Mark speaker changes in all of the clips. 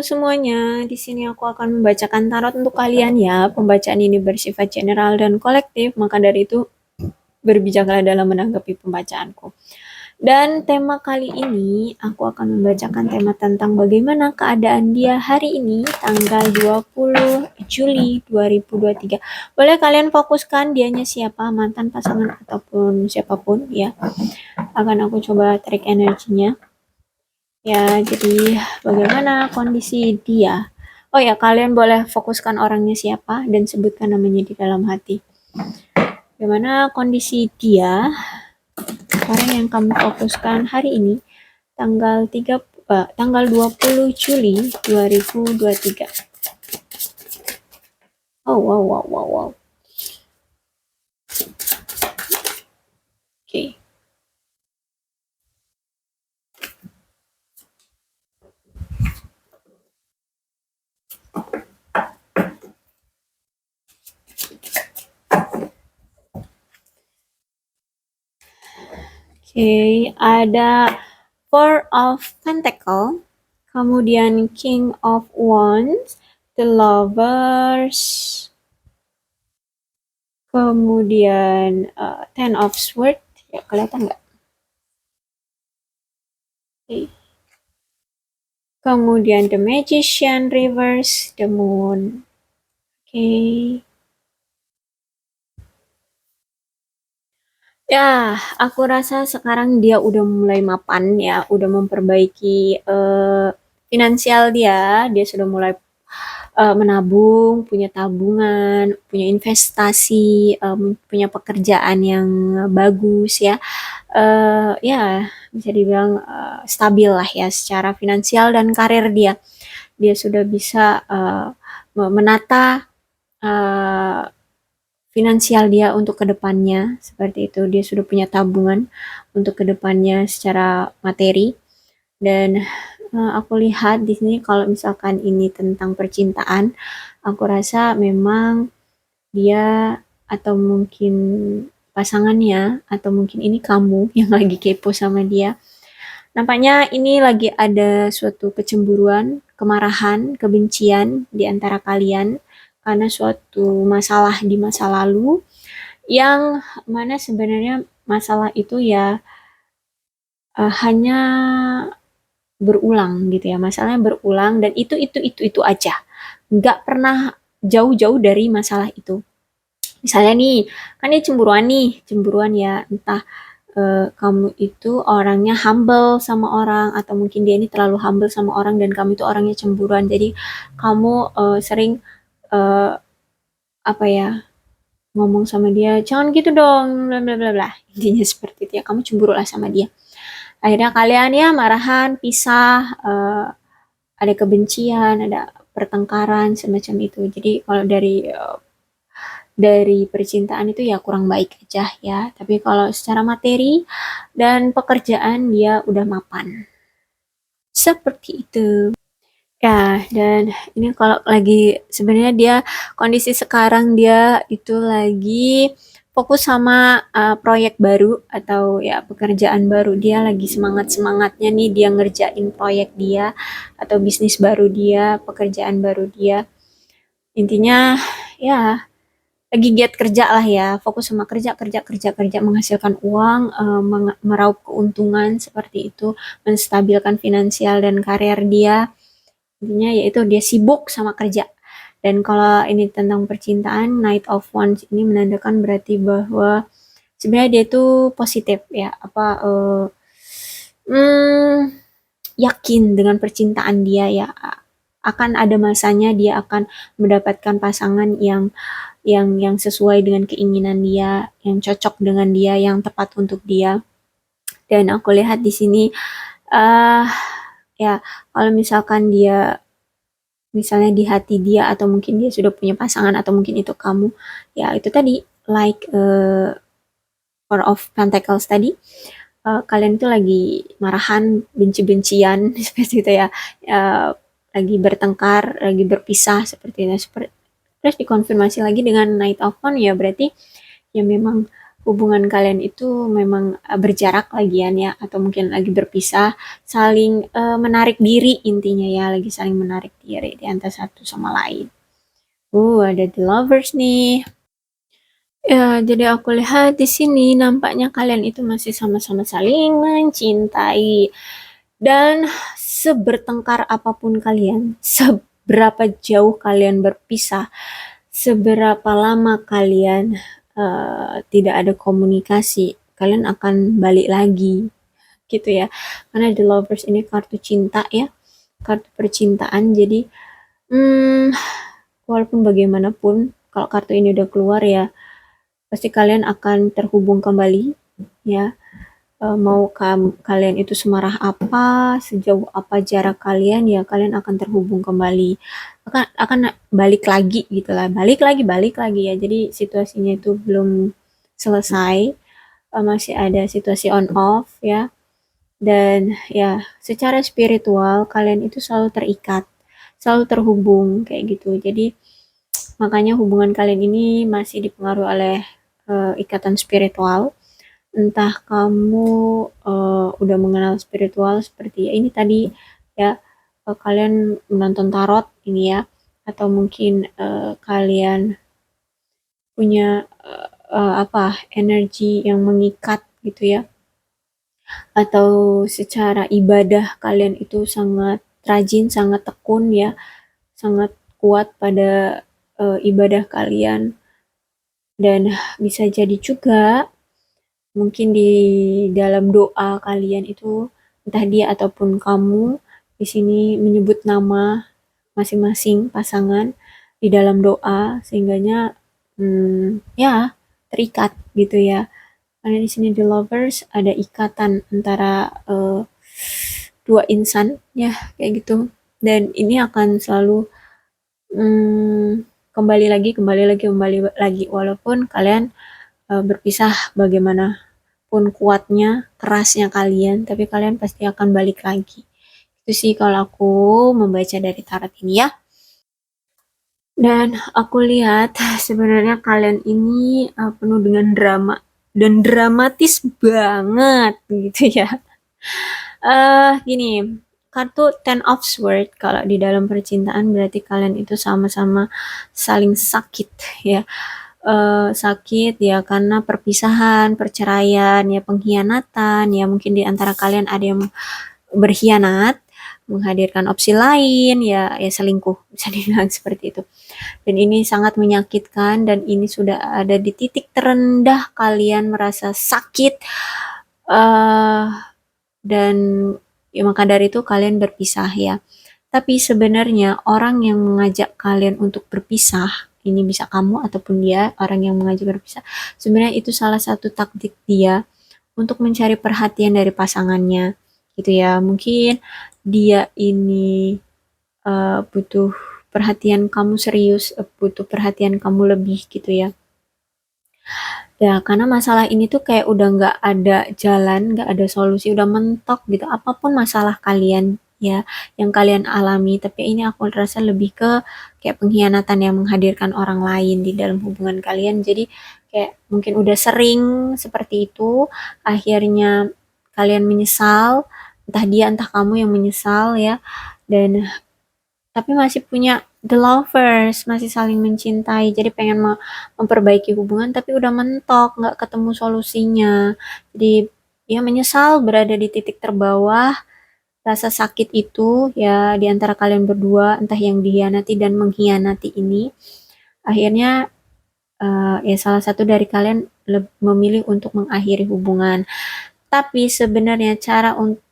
Speaker 1: semuanya, di sini aku akan membacakan tarot untuk kalian ya. Pembacaan ini bersifat general dan kolektif, maka dari itu berbijaklah dalam menanggapi pembacaanku. Dan tema kali ini aku akan membacakan tema tentang bagaimana keadaan dia hari ini tanggal 20 Juli 2023. Boleh kalian fokuskan dianya siapa, mantan pasangan ataupun siapapun ya. Akan aku coba tarik energinya. Ya, jadi bagaimana kondisi dia? Oh ya, kalian boleh fokuskan orangnya siapa dan sebutkan namanya di dalam hati. Bagaimana kondisi dia, orang yang kamu fokuskan hari ini, tanggal 20 Juli 2023. Oh, wow. Oke. Okay. Oke, ada Four of Pentacle, kemudian King of Wands, The Lovers, kemudian Ten of Swords, ya kelihatan nggak? Okay. Kemudian The Magician reverse, The Moon. Okay. Ya, aku rasa sekarang dia udah mulai mapan ya, udah memperbaiki finansial dia. Dia sudah mulai menabung, punya tabungan, punya investasi, punya pekerjaan yang bagus ya. Ya, bisa dibilang stabil lah ya secara finansial dan karir dia. Dia sudah bisa menata finansial dia untuk kedepannya, seperti itu. Dia sudah punya tabungan untuk kedepannya secara materi. Dan aku lihat di sini kalau misalkan ini tentang percintaan, aku rasa memang dia atau mungkin pasangannya atau mungkin ini kamu yang lagi kepo sama dia. Nampaknya ini lagi ada suatu kecemburuan, kemarahan, kebencian di antara kalian karena suatu masalah di masa lalu yang mana sebenarnya masalah itu ya hanya berulang gitu ya, masalahnya berulang dan itu aja, nggak pernah jauh-jauh dari masalah itu. Misalnya nih, kan dia cemburuan ya, entah kamu itu orangnya humble sama orang atau mungkin dia ini terlalu humble sama orang dan kamu itu orangnya cemburuan. Jadi kamu sering eh, apa ya ngomong sama dia, jangan gitu dong, bla bla bla bla. Intinya seperti itu ya, kamu cemburu lah sama dia. Akhirnya kalian ya marahan, pisah, ada kebencian, ada pertengkaran semacam itu. Jadi kalau dari percintaan itu ya kurang baik aja ya. Tapi kalau secara materi dan pekerjaan dia udah mapan. Seperti itu. Ya, dan ini kalau lagi sebenarnya dia kondisi sekarang dia itu lagi fokus sama proyek baru atau ya pekerjaan baru. Dia lagi semangat-semangatnya nih dia ngerjain proyek dia atau bisnis baru dia, pekerjaan baru dia. Intinya ya lagi giat kerja lah ya, fokus sama kerja menghasilkan uang, meraup keuntungan seperti itu, menstabilkan finansial dan karir dia. Intinya yaitu dia sibuk sama kerja. Dan kalau ini tentang percintaan, Knight of Wands ini menandakan berarti bahwa sebenarnya dia itu positif ya, yakin dengan percintaan dia ya. Akan ada masanya dia akan mendapatkan pasangan yang sesuai dengan keinginan dia, yang cocok dengan dia, yang tepat untuk dia. Dan aku lihat di sini uh, ya kalau misalkan dia misalnya di hati dia atau mungkin dia sudah punya pasangan atau mungkin itu kamu ya itu tadi like Four of Pentacles tadi kalian itu lagi marahan benci-bencian seperti itu ya lagi bertengkar lagi berpisah seperti itu terus dikonfirmasi lagi dengan Knight of Wands ya berarti ya memang hubungan kalian itu memang berjarak lagian ya, atau mungkin lagi berpisah, saling menarik diri intinya ya, lagi saling menarik diri di antara satu sama lain. Ada the lovers nih. Ya, jadi aku lihat di sini nampaknya kalian itu masih sama-sama saling mencintai. Dan sebertengkar apapun kalian, seberapa jauh kalian berpisah, seberapa lama kalian tidak ada komunikasi, kalian akan balik lagi gitu ya. Karena the lovers ini kartu cinta ya, kartu percintaan. Jadi hmm, walaupun bagaimanapun, kalau kartu ini udah keluar ya, pasti kalian akan terhubung kembali ya. Mau kalian itu semarah apa, sejauh apa jarak kalian, ya kalian akan terhubung kembali, akan balik lagi gitu lah, balik lagi ya. Jadi situasinya itu belum selesai, masih ada situasi on off ya. Dan ya secara spiritual kalian itu selalu terikat, selalu terhubung kayak gitu. Jadi makanya hubungan kalian ini masih dipengaruhi oleh ikatan spiritual. Entah kamu udah mengenal spiritual seperti ya ini tadi ya, kalian menonton tarot ini ya, atau mungkin kalian punya apa energi yang mengikat gitu ya, atau secara ibadah kalian itu sangat rajin, sangat tekun ya, sangat kuat pada ibadah kalian. Dan bisa jadi juga mungkin di dalam doa kalian itu, entah dia ataupun kamu di sini menyebut nama masing-masing pasangan di dalam doa, sehingganya ya terikat gitu ya. Karena di sini the lovers ada ikatan antara dua insan ya kayak gitu. Dan ini akan selalu kembali lagi, walaupun kalian berpisah bagaimanapun kuatnya, kerasnya kalian, tapi kalian pasti akan balik lagi. Itu sih kalau aku membaca dari tarot ini ya. Dan aku lihat sebenarnya kalian ini penuh dengan drama dan dramatis banget gitu ya. Gini, kartu Ten of Swords kalau di dalam percintaan berarti kalian itu sama-sama saling sakit ya. Sakit ya karena perpisahan, perceraian, ya pengkhianatan, ya mungkin di antara kalian ada yang berkhianat, menghadirkan opsi lain, ya selingkuh, bisa dibilang seperti itu. Dan ini sangat menyakitkan, dan ini sudah ada di titik terendah kalian merasa sakit, uh, dan ya maka dari itu kalian berpisah ya. Tapi sebenarnya orang yang mengajak kalian untuk berpisah, ini bisa kamu ataupun dia, orang yang mengajak berpisah, sebenarnya itu salah satu taktik dia untuk mencari perhatian dari pasangannya, gitu ya. Mungkin dia ini butuh perhatian kamu serius, butuh perhatian kamu lebih gitu ya. Ya, karena masalah ini tuh kayak udah nggak ada jalan, nggak ada solusi, udah mentok gitu. Apapun masalah kalian ya, yang kalian alami, tapi ini aku rasa lebih ke kayak pengkhianatan yang menghadirkan orang lain di dalam hubungan kalian. Jadi kayak mungkin udah sering seperti itu, akhirnya kalian menyesal, entah dia entah kamu yang menyesal ya, dan tapi masih punya the lovers, masih saling mencintai, jadi pengen memperbaiki hubungan tapi udah mentok, nggak ketemu solusinya. Jadi ya menyesal berada di titik terbawah, rasa sakit itu ya di antara kalian berdua, entah yang dihianati dan mengkhianati ini, akhirnya ya salah satu dari kalian memilih untuk mengakhiri hubungan. Tapi sebenarnya cara untuk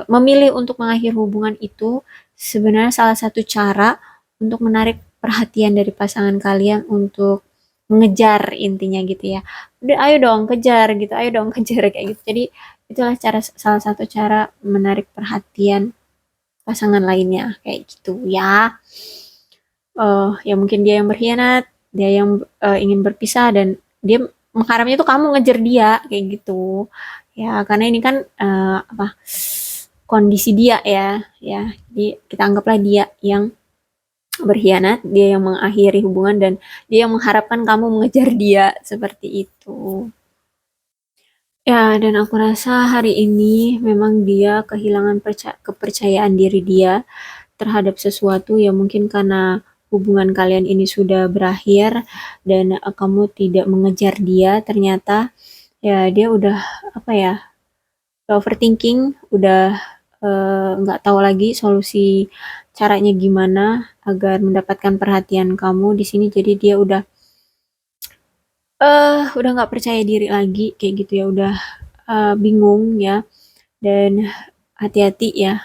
Speaker 1: memilih untuk mengakhiri hubungan itu sebenarnya salah satu cara untuk menarik perhatian dari pasangan kalian untuk mengejar, intinya gitu ya. Udah ayo dong kejar gitu, ayo dong kejar kayak gitu. Jadi itulah salah satu cara menarik perhatian pasangan lainnya kayak gitu ya. Ya mungkin dia yang berkhianat, dia yang ingin berpisah, dan dia mengharapnya tuh kamu ngejar dia kayak gitu. Ya karena ini kan kondisi dia ya. Jadi kita anggaplah dia yang berkhianat, dia yang mengakhiri hubungan, dan dia yang mengharapkan kamu mengejar dia, seperti itu. Ya, dan aku rasa hari ini memang dia kehilangan kepercayaan diri dia terhadap sesuatu ya, mungkin karena hubungan kalian ini sudah berakhir dan kamu tidak mengejar dia, ternyata ya dia udah apa ya, overthinking, udah nggak tahu lagi solusi caranya gimana agar mendapatkan perhatian kamu di sini. Jadi dia udah nggak percaya diri lagi kayak gitu ya, udah bingung ya. Dan hati-hati ya,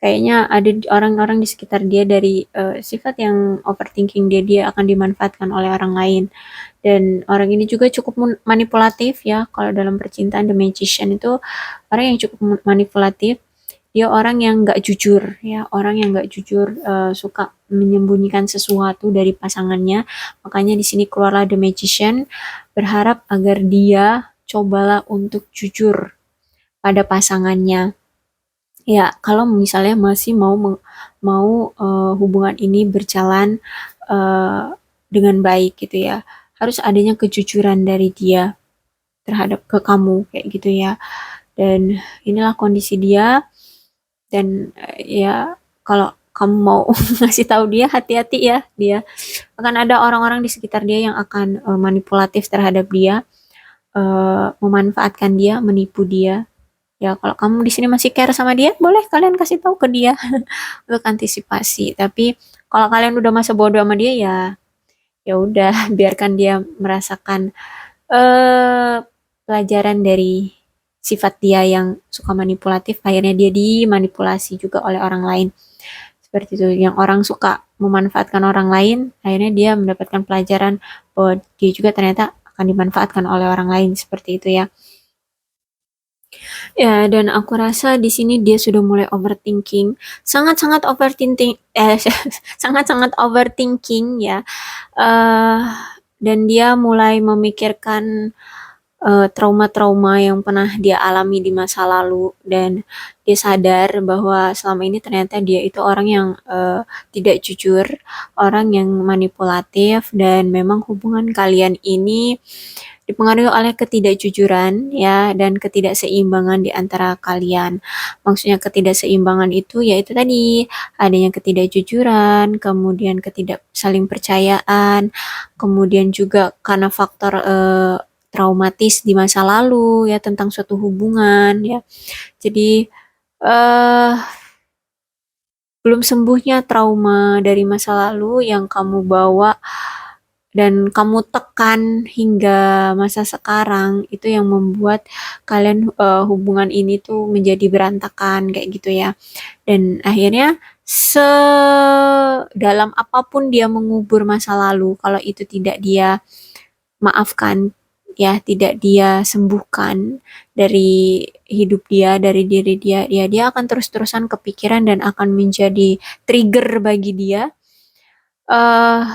Speaker 1: kayaknya ada orang-orang di sekitar dia dari sifat yang overthinking dia, dia akan dimanfaatkan oleh orang lain. Dan orang ini juga cukup manipulatif ya, kalau dalam percintaan The Magician itu orang yang cukup manipulatif. Dia orang yang nggak jujur ya, orang yang nggak jujur, suka menyembunyikan sesuatu dari pasangannya. Makanya di sini keluarlah The Magician, berharap agar dia cobalah untuk jujur pada pasangannya. Ya, kalau misalnya masih hubungan ini berjalan uh, dengan baik gitu ya, harus adanya kejujuran dari dia terhadap ke kamu kayak gitu ya. Dan inilah kondisi dia. Dan ya, kalau kamu mau ngasih tahu dia, hati-hati ya, dia akan ada orang-orang di sekitar dia yang akan manipulatif terhadap dia, memanfaatkan dia, menipu dia. Ya, kalau kamu di sini masih care sama dia, boleh kalian kasih tahu ke dia untuk antisipasi. Tapi kalau kalian udah masa bodoh sama dia, ya ya udah biarkan dia merasakan eh pelajaran dari sifat dia yang suka manipulatif. Akhirnya dia dimanipulasi juga oleh orang lain. Seperti itu. Yang orang suka memanfaatkan orang lain, akhirnya dia mendapatkan pelajaran bahwa dia juga ternyata akan dimanfaatkan oleh orang lain, seperti itu ya. Ya, dan aku rasa di sini dia sudah mulai overthinking, sangat-sangat overthinking, sangat-sangat overthinking ya. eh dan dia mulai memikirkan trauma-trauma yang pernah dia alami di masa lalu, dan dia sadar bahwa selama ini ternyata dia itu orang yang tidak jujur, orang yang manipulatif, dan memang hubungan kalian ini dipengaruhi oleh ketidakjujuran ya, dan ketidakseimbangan di antara kalian. Maksudnya ketidakseimbangan itu yaitu tadi adanya ketidakjujuran, kemudian ketidak saling percayaan, kemudian juga karena faktor traumatis di masa lalu ya, tentang suatu hubungan ya. Jadi eh belum sembuhnya trauma dari masa lalu yang kamu bawa dan kamu tekan hingga masa sekarang, itu yang membuat kalian hubungan ini tuh menjadi berantakan kayak gitu ya. Dan akhirnya sedalam apapun dia mengubur masa lalu, kalau itu tidak dia maafkan ya, tidak dia sembuhkan dari hidup dia, dari diri dia, ya dia akan terus-terusan kepikiran dan akan menjadi trigger bagi dia eh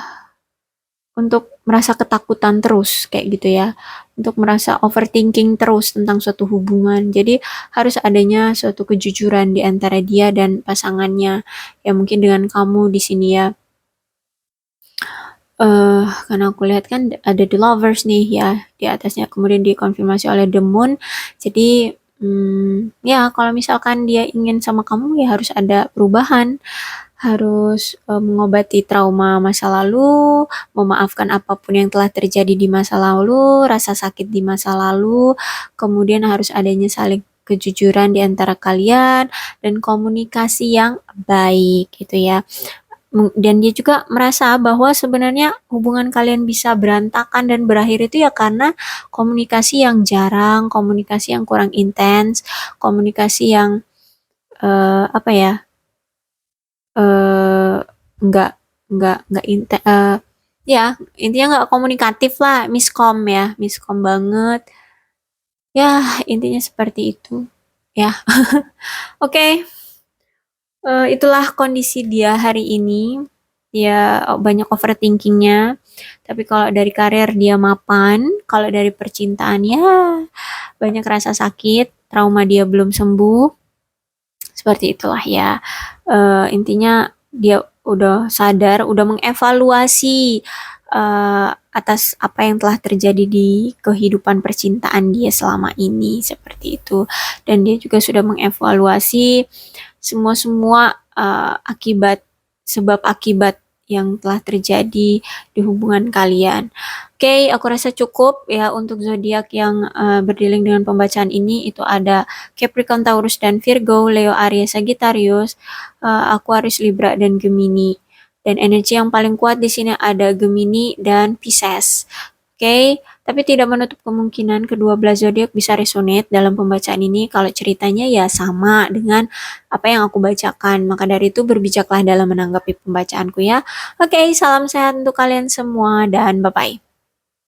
Speaker 1: untuk merasa ketakutan terus kayak gitu ya, untuk merasa overthinking terus tentang suatu hubungan. Jadi harus adanya suatu kejujuran di antara dia dan pasangannya. Ya mungkin dengan kamu di sini ya, karena aku lihat kan ada The Lovers nih ya di atasnya, kemudian dikonfirmasi oleh The Moon. Jadi ya kalau misalkan dia ingin sama kamu ya harus ada perubahan, harus mengobati trauma masa lalu, memaafkan apapun yang telah terjadi di masa lalu, rasa sakit di masa lalu, kemudian harus adanya saling kejujuran di antara kalian dan komunikasi yang baik gitu ya. Dan dia juga merasa bahwa sebenarnya hubungan kalian bisa berantakan dan berakhir itu ya karena komunikasi yang jarang, komunikasi yang kurang intens, komunikasi yang apa ya, eh nggak ya intinya nggak komunikatif lah, miskom ya, miskom banget ya, intinya seperti itu ya. Oke, itulah kondisi dia hari ini. Dia banyak overthinkingnya. Tapi kalau dari karir dia mapan, kalau dari percintaan ya banyak rasa sakit, trauma dia belum sembuh. Seperti itulah ya. Intinya dia udah sadar, udah mengevaluasi atas apa yang telah terjadi di kehidupan percintaan dia selama ini seperti itu. Dan dia juga sudah mengevaluasi semua akibat sebab akibat yang telah terjadi di hubungan kalian. Oke, aku rasa cukup ya untuk zodiak yang berdealing dengan pembacaan ini. Itu ada Capricorn, Taurus, dan Virgo, Leo, Aries, Sagittarius, Aquarius, Libra, dan Gemini. Dan energi yang paling kuat di sini ada Gemini dan Pisces. Oke, tapi tidak menutup kemungkinan kedua belah zodiak bisa resonate dalam pembacaan ini kalau ceritanya ya sama dengan apa yang aku bacakan. Maka dari itu berbijaklah dalam menanggapi pembacaanku ya. Oke, salam sehat untuk kalian semua dan bye-bye.